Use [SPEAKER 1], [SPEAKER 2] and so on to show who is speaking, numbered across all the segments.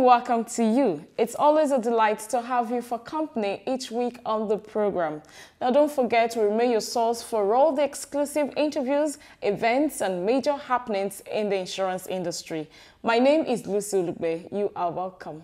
[SPEAKER 1] welcome to you. It's always a delight to have you for company each week on the program. Now don't forget to remain your source for all the exclusive interviews, events and major happenings in the insurance industry. My name is Lucy Ulugbe. You are welcome.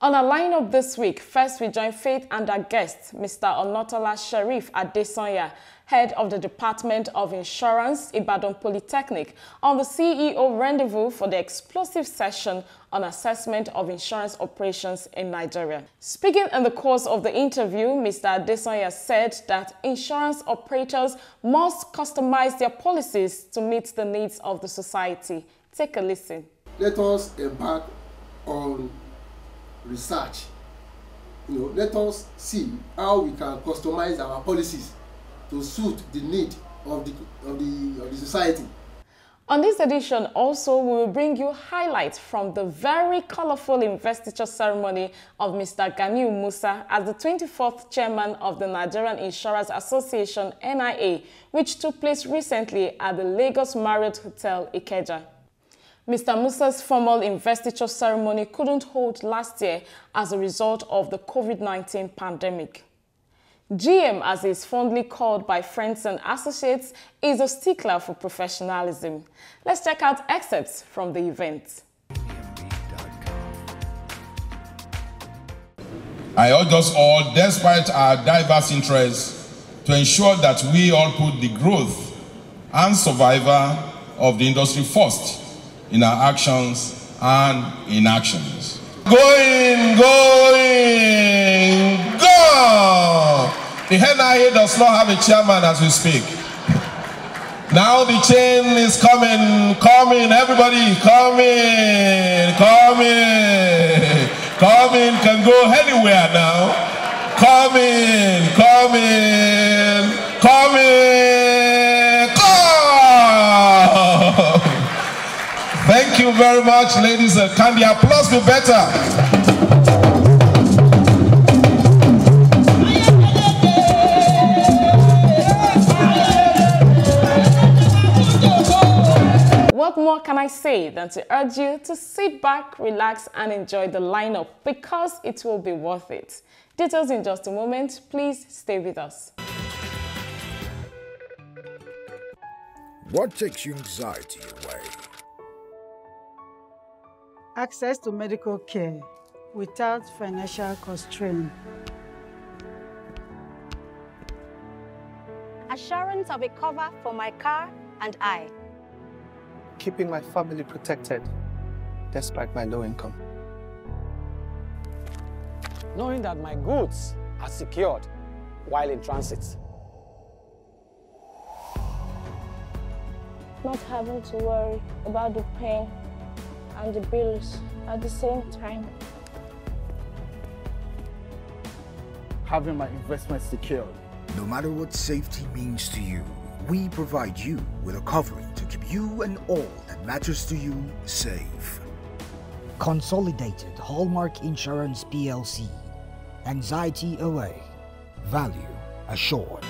[SPEAKER 1] On our lineup this week, first we join Faith and our guest, Mr. Onotola Sharif Adesanya, Head of the Department of Insurance, Ibadan Polytechnic, on the CEO rendezvous for the explosive session on assessment of insurance operations in Nigeria. Speaking in the course of the interview, Mr. Adesanya said that insurance operators must customize their policies to meet the needs of the society. Take a listen.
[SPEAKER 2] Let us embark on research. Let us see how we can customize our policies to suit the need of the society.
[SPEAKER 1] On this edition also, we will bring you highlights from the very colorful investiture ceremony of Mr. Ganiyu Musa as the 24th chairman of the Nigerian Insurers Association, NIA, which took place recently at the Lagos Marriott Hotel, Ikeja. Mr. Musa's formal investiture ceremony couldn't hold last year as a result of the COVID-19 pandemic. GM, as he is fondly called by friends and associates, is a stickler for professionalism. Let's check out excerpts from the event.
[SPEAKER 3] I urge us all, despite our diverse interests, to ensure that we all put the growth and survival of the industry first in our actions and inactions. Going, go! The NIA does not have a chairman as we speak. Now the chain is coming, everybody, coming, can go anywhere now. Coming, go! Thank you very much, ladies. Can the applause be better?
[SPEAKER 1] What more can I say than to urge you to sit back, relax and enjoy the lineup because it will be worth it. Details in just a moment. Please stay with us.
[SPEAKER 4] What takes your anxiety away?
[SPEAKER 5] Access to medical care without financial constraint.
[SPEAKER 6] Assurance of a cover for my car and I.
[SPEAKER 7] Keeping my family protected despite my low income.
[SPEAKER 8] Knowing that my goods are secured while in transit.
[SPEAKER 9] Not having to worry about the pain and the bills at the same time.
[SPEAKER 10] Having my investment secured.
[SPEAKER 4] No matter what safety means to you, we provide you with a covering to keep you and all that matters to you safe.
[SPEAKER 11] Consolidated Hallmark Insurance PLC. Anxiety away. Value assured.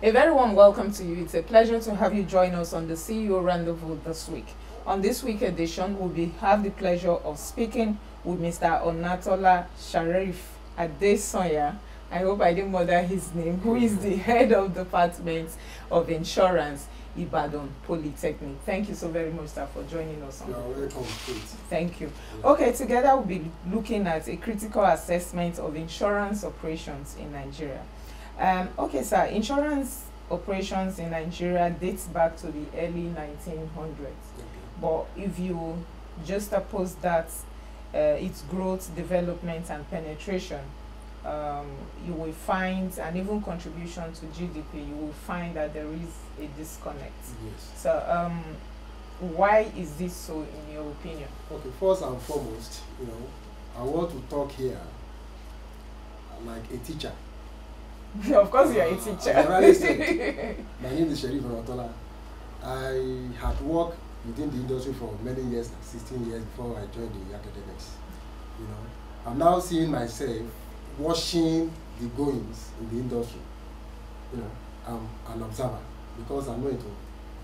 [SPEAKER 12] A very warm welcome to you. It's a pleasure to have you join us on the CEO Rendezvous this week. On this week edition, we'll have the pleasure of speaking with Mr. Onotola Sharif Adesanya, I hope I didn't murder his name, who is the head of Department of Insurance, Ibadan Polytechnic. Thank you so very much, sir, for joining us.
[SPEAKER 2] You are welcome.
[SPEAKER 12] Thank you. Okay, together we'll be looking at a critical assessment of insurance operations in Nigeria. Okay, sir, insurance operations in Nigeria dates back to the early 1900s. But if you just oppose that, its growth, development, and penetration, you will find, and even contribution to GDP, you will find that there is a disconnect.
[SPEAKER 2] Yes.
[SPEAKER 12] So, why is this so, in your opinion?
[SPEAKER 2] Okay, first and foremost, I want to talk here like a teacher.
[SPEAKER 12] Of course, you are a teacher.
[SPEAKER 2] My name is Sheriff Rotola. I had worked within the industry for many years, 16 years before I joined the academics. I'm now seeing myself watching the goings in the industry. I'm an observer because I'm not into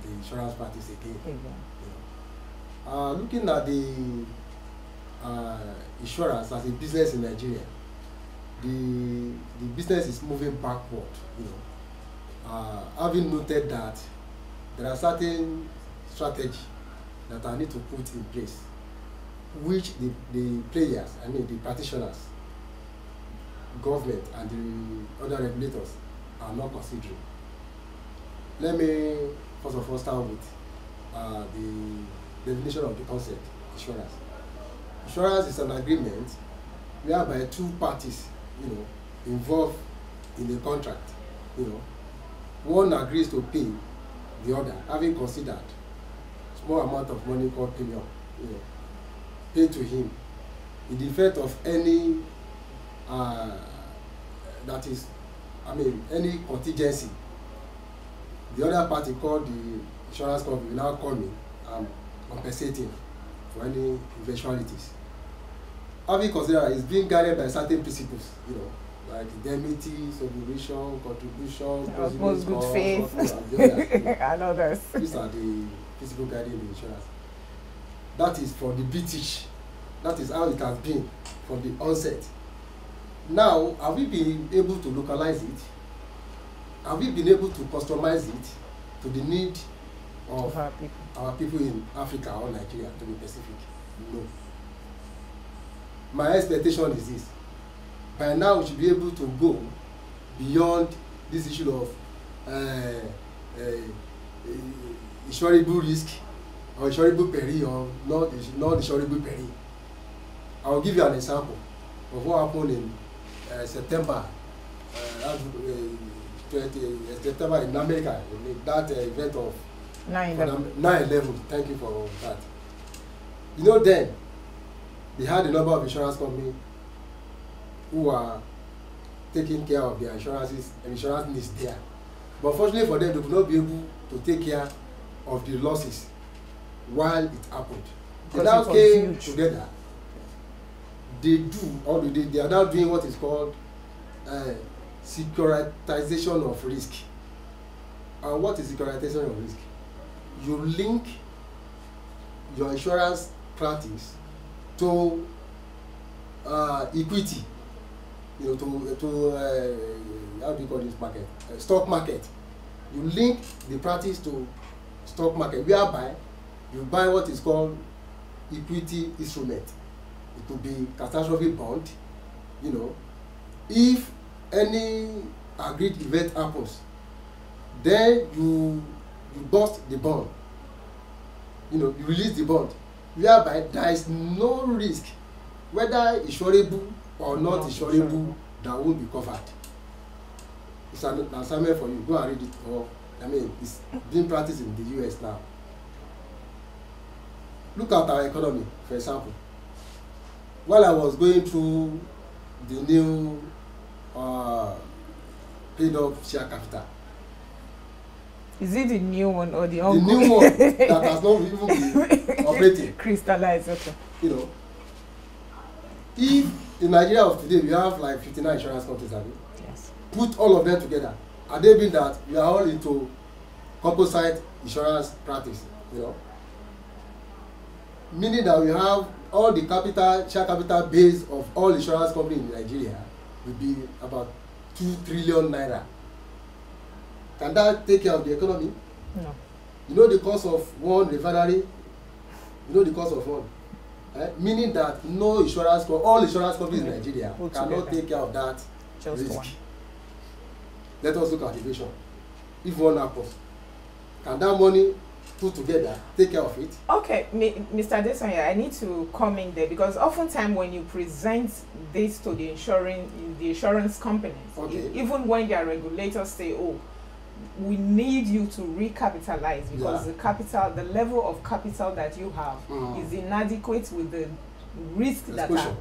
[SPEAKER 2] the insurance practice again. Looking at the insurance as a business in Nigeria, the business is moving backward. Having noted that there are certain strategies that I need to put in place, which the players, the practitioners, government, and the other regulators are not considering. Let me first of all start with the definition of the concept, insurance. Insurance is an agreement whereby two parties, involved in the contract, one agrees to pay the other, having considered small amount of money called premium, paid to him in the event of any any contingency. The other party, called the insurance company, will now call me compensating for any eventualities. Having considered it's being guided by certain principles, like indemnity, subrogation, contribution,
[SPEAKER 12] most good faith, and others.
[SPEAKER 2] These are the principles guiding the insurance. That is for the British. That is how it has been from the onset. Now, have we been able to localize it? Have we been able to customize it to the need of our people in Africa or Nigeria, to be specific? No. My expectation is this. By now, we should be able to go beyond this issue of insurable risk or insurable peril or not insurable peril. I will give you an example of what happened in September in America, that event of 9/11. Thank you for that. Then they had a number of insurance companies who are taking care of their insurance needs there. But fortunately for them, they could not be able to take care of the losses while it happened. They now came together. They are now doing what is called securitization of risk. And what is securitization of risk? You link your insurance practice to equity, to how do you call this market? Stock market. You link the practice to stock market, whereby you buy what is called equity instrument. It could be catastrophic bond. If any agreed event happens, then you bust the bond. You release the bond, whereby there is no risk, whether insurable or not insurable, that won't be covered. It's an assignment for you. Go and read it. Or it's being practiced in the US now. Look at our economy, for example. While I was going through the new paid up share capital.
[SPEAKER 12] Is it the new one or the old one?
[SPEAKER 2] The new one that has not even been operating.
[SPEAKER 12] Crystallized, okay.
[SPEAKER 2] If in Nigeria of today we have like 59 insurance companies,
[SPEAKER 12] yes.
[SPEAKER 2] Put all of them together, and they mean that we are all into composite insurance practice, meaning that we have all the share capital base of all insurance companies in Nigeria will be about 2 trillion naira. Can that take care of the economy?
[SPEAKER 12] No.
[SPEAKER 2] You know the cost of one refinery? You know the cost of one? Meaning that no insurance, all insurance companies in Nigeria cannot take care of that risk.
[SPEAKER 12] One.
[SPEAKER 2] Let us look at the vision. If one happens, can that money put together take care of it?
[SPEAKER 12] Okay, Mr. Desanya, I need to come in there because oftentimes when you present this to the insurance companies, even when their regulators say, "Oh, we need you to recapitalize because the level of capital that you have is inadequate with the risk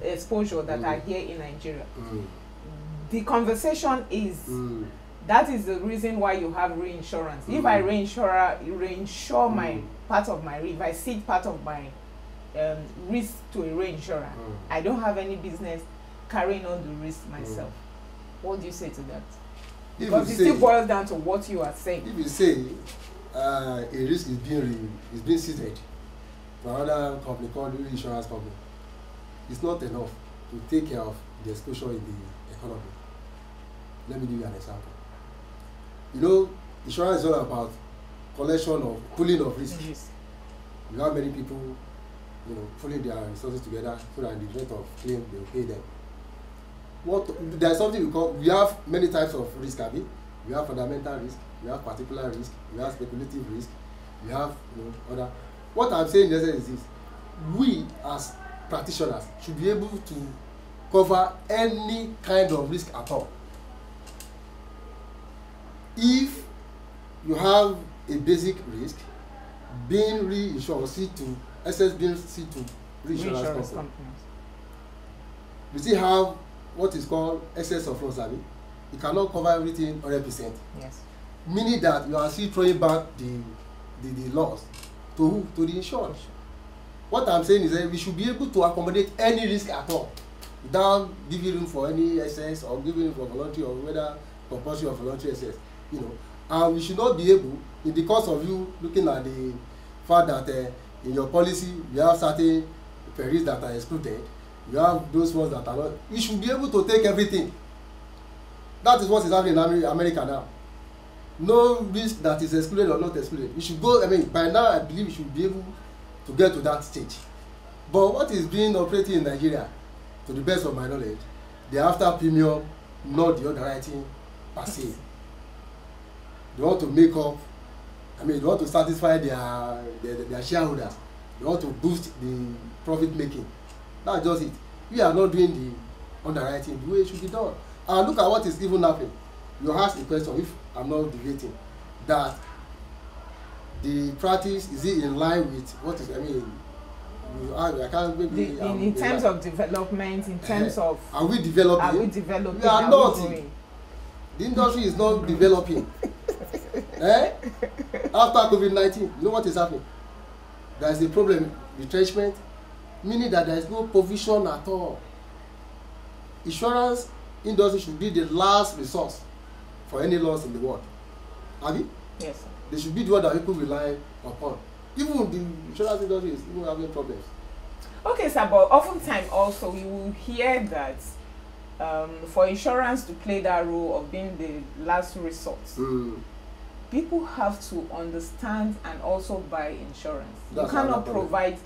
[SPEAKER 12] exposure that are here in Nigeria." The conversation is that is the reason why you have reinsurance. If I reinsure my part of my risk, if I cede part of my risk to a reinsurer, I don't have any business carrying on the risk myself. What do you say to that? Because it still boils down to what you are saying.
[SPEAKER 2] If you say a risk is being ceded to another company called the insurance company, it's not enough to take care of the exposure in the economy. Let me give you an example. You know, insurance is all about pooling of risk. You have many people, you know, pulling their resources together so that in the event of claim they will pay them. There's something we have many types of risk, Abi. We have fundamental risk, we have particular risk, we have speculative risk, we have other. What I'm saying is this: we as practitioners should be able to cover any kind of risk at all. If you have a basic risk being reinsured, excess being ceded to reinsurance companies. We still have what is called excess of loss. You cannot cover everything 100%.
[SPEAKER 12] Yes.
[SPEAKER 2] Meaning that you are still throwing back the loss to who? To the insured. What I'm saying is that we should be able to accommodate any risk at all without giving room for any excess or giving room for voluntary or whether compulsory or voluntary excess. You know, and we should not be able, in the course of you looking at the fact that in your policy you have certain perils that are excluded, you have those ones that are not. We should be able to take everything. That is what is happening in America now. No risk that is excluded or not excluded. We should go. I mean, by now I believe we should be able to get to that stage. But what is being operating in Nigeria, to the best of my knowledge, the after premium, not the underwriting per se. They want to make up, they want to satisfy their shareholders. They want to boost the profit making. That's just it. We are not doing the underwriting the way it should be done. And look at what is even happening. You ask a question, if I'm not debating, that the practice, is it in line with what is, I can't maybe...
[SPEAKER 12] in terms of development, in terms of...
[SPEAKER 2] Are we developing?
[SPEAKER 12] Are we developing?
[SPEAKER 2] We are not. The industry is not developing. After COVID-19, you know what is happening? There is a problem, retracement, meaning that there is no provision at all. Insurance industry should be the last resource for any loss in the world. Abi?
[SPEAKER 12] Yes, sir.
[SPEAKER 2] They should be the one that people rely upon. Even the insurance industry is even having problems.
[SPEAKER 12] Okay, sir, but oftentimes also we will hear that for insurance to play that role of being the last resort, people have to understand and also buy insurance. You cannot provide,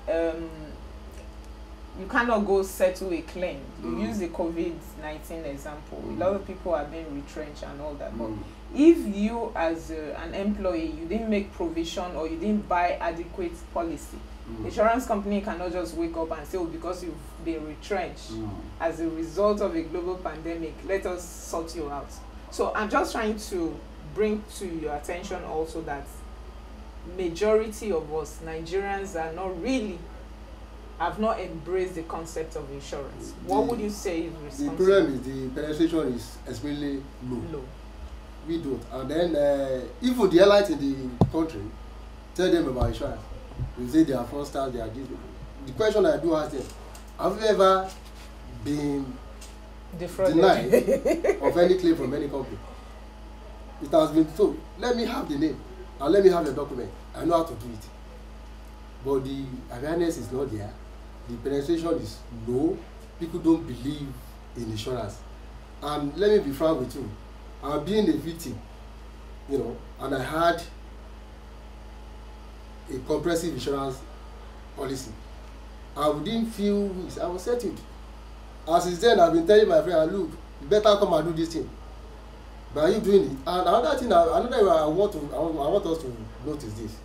[SPEAKER 12] you cannot go settle a claim. You use the COVID-19 example. A lot of people are being retrenched and all that. But if you as an employee, you didn't make provision or you didn't buy adequate policy, the insurance company cannot just wake up and say, oh, because you've been retrenched as a result of a global pandemic, let us sort you out. So I'm just trying to bring to your attention also that majority of us Nigerians are not really, have not embraced the concept of insurance. What would you say is responsible?
[SPEAKER 2] The problem is the penetration is extremely low. We don't. And then even the airlines in the country, tell them about insurance. You say they are fraudsters, they are this. The question I do ask them, have you ever been denied of any claim from any company? It has been told, let me have the name and let me have the document. I know how to do it. But the awareness is not there. The penetration is low. People don't believe in insurance. And let me be frank with you, I'm being a victim, you know, and I had a comprehensive insurance policy. I didn't feel I was settled. As since then, I've been telling my friend, look, you better come and do this thing. But are you doing it? And another thing, I want us to notice this.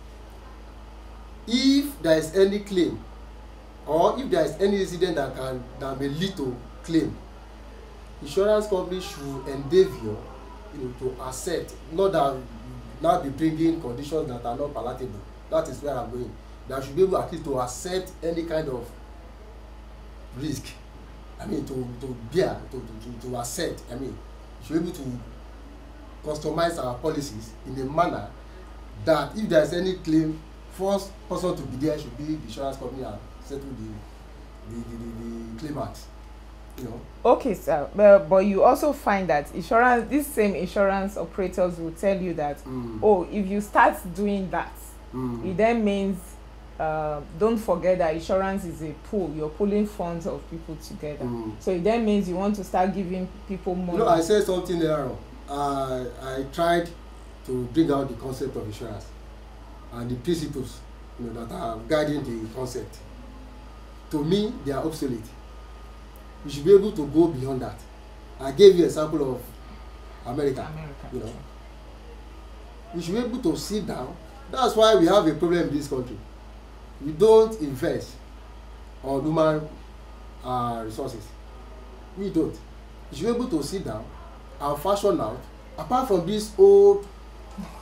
[SPEAKER 2] If there is any claim, or if there is any incident that may lead to claim, insurance companies should endeavor, you know, to accept, not that now be bringing conditions that are not palatable. That is where I'm going. They should be able at least to accept any kind of risk. I mean, to bear, to accept. I mean, you should be able to customize our policies in a manner that if there is any claim, first person to be there should be the insurance company and settle the claimant. You know.
[SPEAKER 12] Okay, sir. But you also find that these same insurance operators will tell you that, oh, if you start doing that, it then means don't forget that insurance is a pool. You're pulling funds of people together. So it then means you want to start giving people money.
[SPEAKER 2] You know, I said something there. I tried to bring out the concept of insurance and the principles, you know, that are guiding the concept. To me, they are obsolete. We should be able to go beyond that. I gave you an example of America. You know, we should be able to sit down. That's why we have a problem in this country. We don't invest on human resources. We don't. We should be able to sit down and fashion out, apart from this old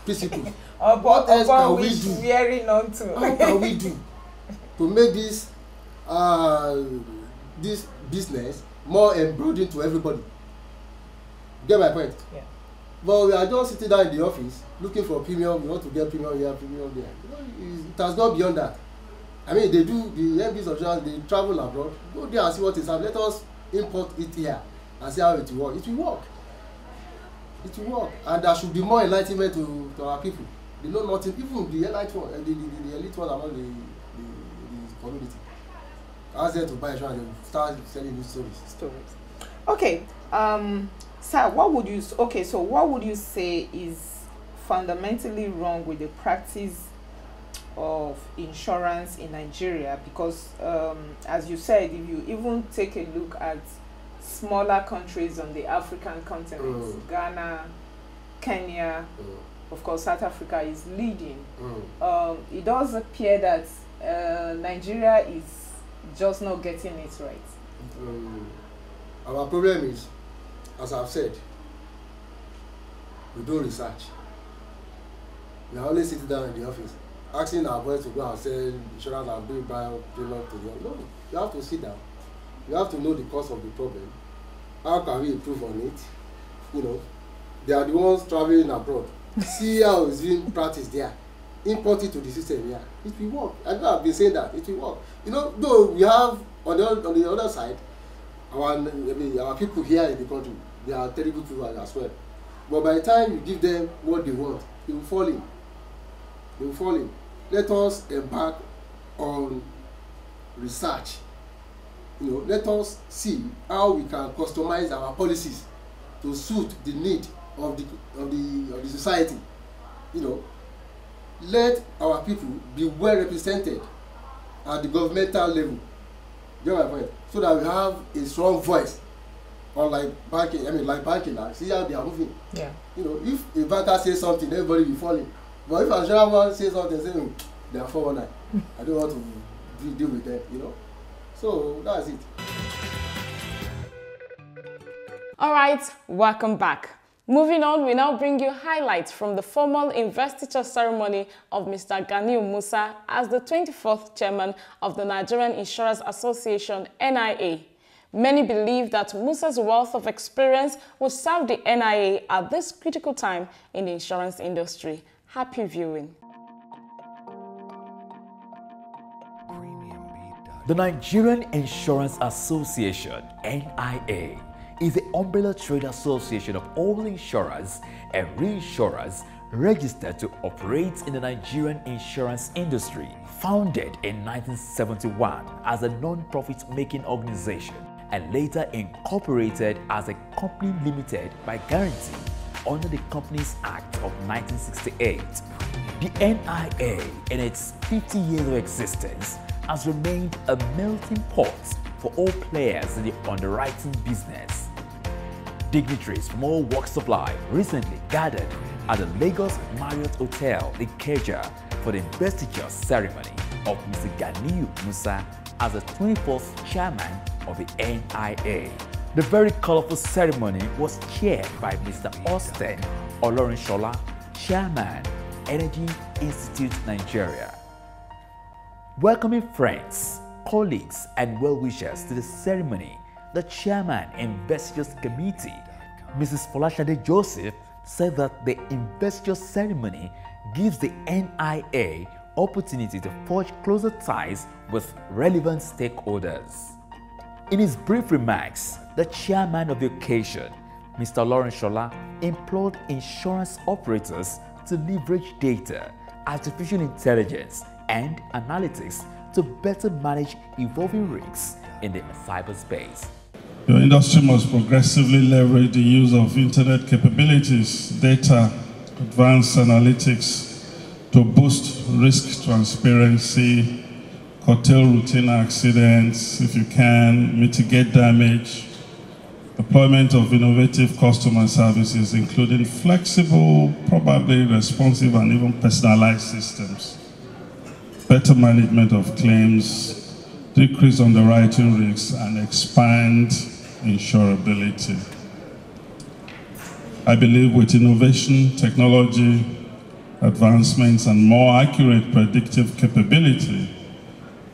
[SPEAKER 2] principle. What else can we do? What can we do to make this business more embroidered to everybody? Get my point? Yeah. But we are just sitting down in the office looking for premium. We want to get premium here, premium there. You know, it has gone beyond that. I mean, they do the MPs of insurance, they travel abroad, go there and see what is happening. Let us import it here and see how it will work. It will work. It will work. And there should be more enlightenment to our people. They know nothing, even the elite one, the elite one among the community. Ask them to buy insurance and start selling these stories.
[SPEAKER 12] Okay, sir, what would you say is fundamentally wrong with the practice of insurance in Nigeria? Because as you said, if you even take a look at smaller countries on the African continent, Ghana, Kenya, of course South Africa is leading. It does appear that Nigeria is just not getting it right.
[SPEAKER 2] Our problem is, as I've said, we do research. We are always sitting down in the office, asking our boys to go and sell insurance and bring buy premium to them. No, you have to sit down. You have to know the cause of the problem. How can we improve on it? You know, they are the ones traveling abroad. See how it's being practiced there. Import it to the system here. It will work. I know I've been saying that. It will work. You know, though we have on the other side, our people here in the country, they are terrible people as well. But by the time you give them what they want, they will fall in. They will fall in. Let us embark on research. You know, let us see how we can customize our policies to suit the need of the society. You know, let our people be well represented at the governmental level. You know my point? So that we have a strong voice. Unlike banking, like banking now, see how they are moving. Yeah. You know, if a banker says something, everybody will fall in. But if a insurance says something, saying they are 419, I don't want to deal with them, you know. So that's it.
[SPEAKER 1] All right, welcome back. Moving on, we now bring you highlights from the formal investiture ceremony of Mr. Ganiyu Musa as the 24th chairman of the Nigerian Insurance Association, NIA. Many believe that Musa's wealth of experience will serve the NIA at this critical time in the insurance industry. Happy viewing.
[SPEAKER 13] The Nigerian Insurance Association, NIA, is the umbrella trade association of all insurers and reinsurers registered to operate in the Nigerian insurance industry. Founded in 1971 as a non-profit making organization, and later incorporated as a company limited by guarantee under the Companies Act of 1968. The NIA, in its 50 years of existence, has remained a melting pot for all players in the underwriting business. Dignitaries from all walks of life recently gathered at the Lagos Marriott Hotel, Ikeja, for the investiture ceremony of Mr Ganiyu Musa as the 24th chairman of the NIA. The very colorful ceremony was chaired by Mr. Austin Olorinshola, chairman, Energy Institute, Nigeria. Welcoming friends, colleagues, and well-wishers to the ceremony, the chairman investitures committee, Mrs. Folashade Joseph, said that the investiture ceremony gives the NIA opportunity to forge closer ties with relevant stakeholders. In his brief remarks, the chairman of the occasion, Mr. Olorinshola, implored insurance operators to leverage data, artificial intelligence, and analytics to better manage evolving risks in the cyberspace.
[SPEAKER 3] Your industry must progressively leverage the use of internet capabilities, data, advanced analytics to boost risk transparency, curtail routine accidents if you can, mitigate damage, deployment of innovative customer services, including flexible, probably responsive, and even personalized systems, better management of claims, decrease underwriting risks, and expand insurability. I believe with innovation, technology, advancements, and more accurate predictive capability,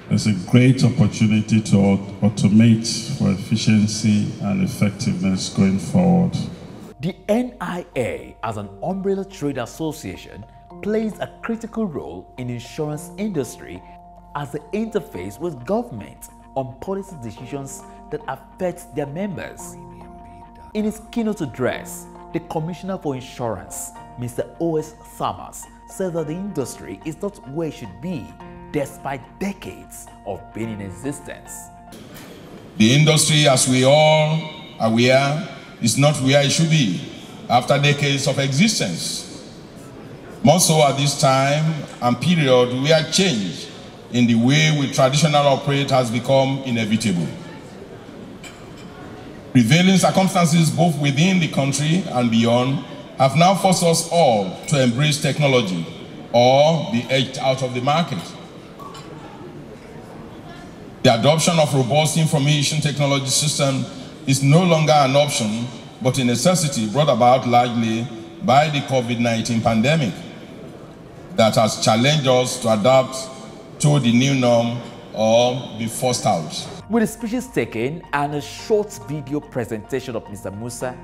[SPEAKER 3] there's a great opportunity to automate for efficiency and effectiveness going forward.
[SPEAKER 13] The NIA, as an umbrella trade association, plays a critical role in the insurance industry as the interface with government on policy decisions that affect their members. In his keynote address, the Commissioner for Insurance, Mr. O.S. Summers, said that the industry is not where it should be despite decades of being in existence.
[SPEAKER 3] The industry, as we all are aware, is not where it should be after decades of existence. More so at this time and period where change in the way we traditionally operate has become inevitable. Prevailing circumstances both within the country and beyond have now forced us all to embrace technology or be edged out of the market. The adoption of robust information technology system is no longer an option, but a necessity brought about largely by the COVID-19 pandemic that has challenged us to adapt to the new norm or be forced out.
[SPEAKER 13] With the speeches taken and a short video presentation of Mr. Musa,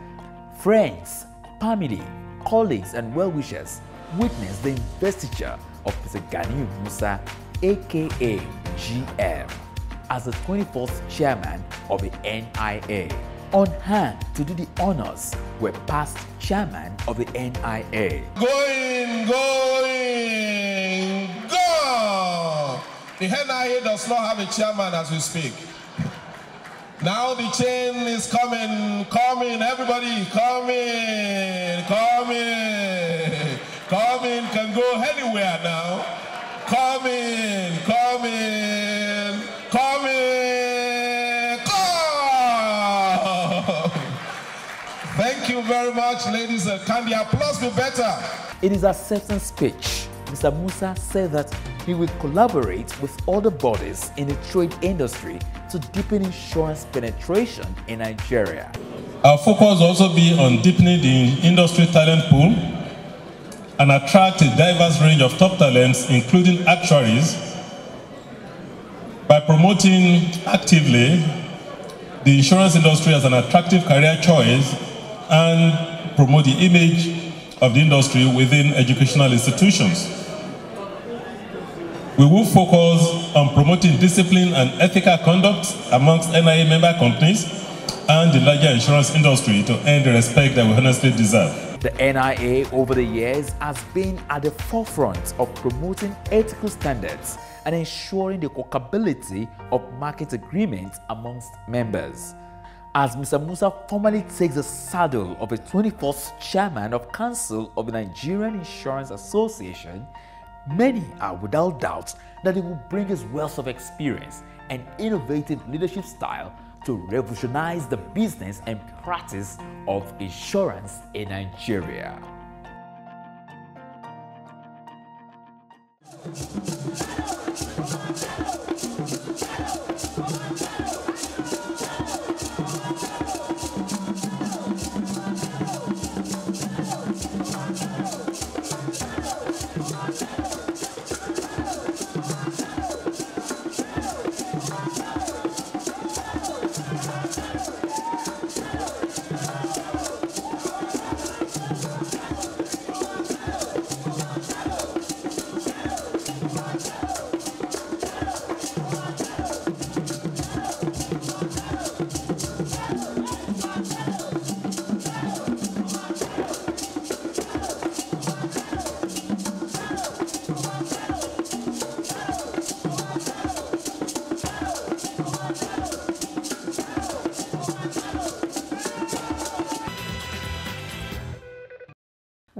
[SPEAKER 13] friends, family, colleagues, and well-wishers witnessed the investiture of Mr. Ganiyu Musa, aka GM, as the 24th chairman of the NIA. On hand to do the honors were past chairman of the NIA.
[SPEAKER 3] Going, go! The NIA does not have a chairman as we speak. Now the chain is coming, everybody, coming, can go anywhere now. Coming. Thank you very much, ladies. Can the applause be better?
[SPEAKER 13] In his acceptance speech, Mr. Musa said that he will collaborate with other bodies in the trade industry to deepen insurance penetration in Nigeria.
[SPEAKER 3] Our focus will also be on deepening the industry talent pool and attract a diverse range of top talents, including actuaries, by promoting actively the insurance industry as an attractive career choice and promote the image of the industry within educational institutions. We will focus on promoting discipline and ethical conduct amongst NIA member companies and the larger insurance industry to earn the respect that we honestly deserve.
[SPEAKER 13] The NIA over the years has been at the forefront of promoting ethical standards and ensuring the workability of market agreements amongst members. As Mr. Musa formally takes the saddle of the 24th chairman of Council of the Nigerian Insurance Association, many are without doubt that he will bring his wealth of experience and innovative leadership style to revolutionize the business and practice of insurance in Nigeria.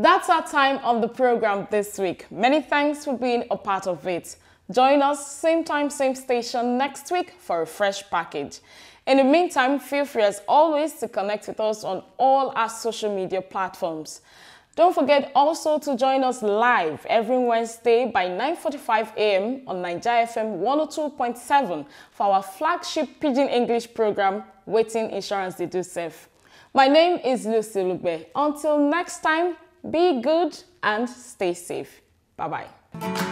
[SPEAKER 1] That's our time on the program this week. Many thanks for being a part of it. Join us same time, same station next week for a fresh package. In the meantime, feel free as always to connect with us on all our social media platforms. Don't forget also to join us live every Wednesday by 9:45 a.m. on Nigeria FM 102.7 for our flagship Pidgin English program, Waiting Insurance They Do Safe. My name is Lucy Lugbe. Until next time, be good and stay safe. Bye-bye.